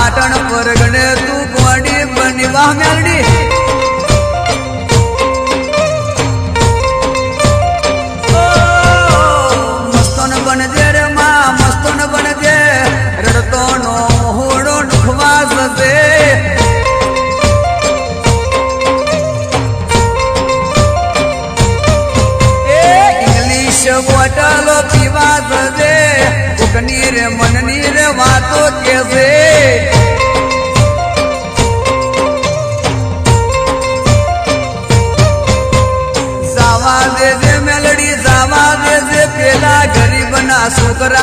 પાટણ પરગણે તું ગોડી બની વાહ મેલડી મસ્તોન બનજે રે માં મસ્તોન બનજે રડતો નો હોડો ઢુકવા જશે બોટલો પીવા જજે ઉકની રે મનની રે વાતો કેસે જાવા દેજે મેલડી જાવા દેજે પેલા ગરીબના છોકરા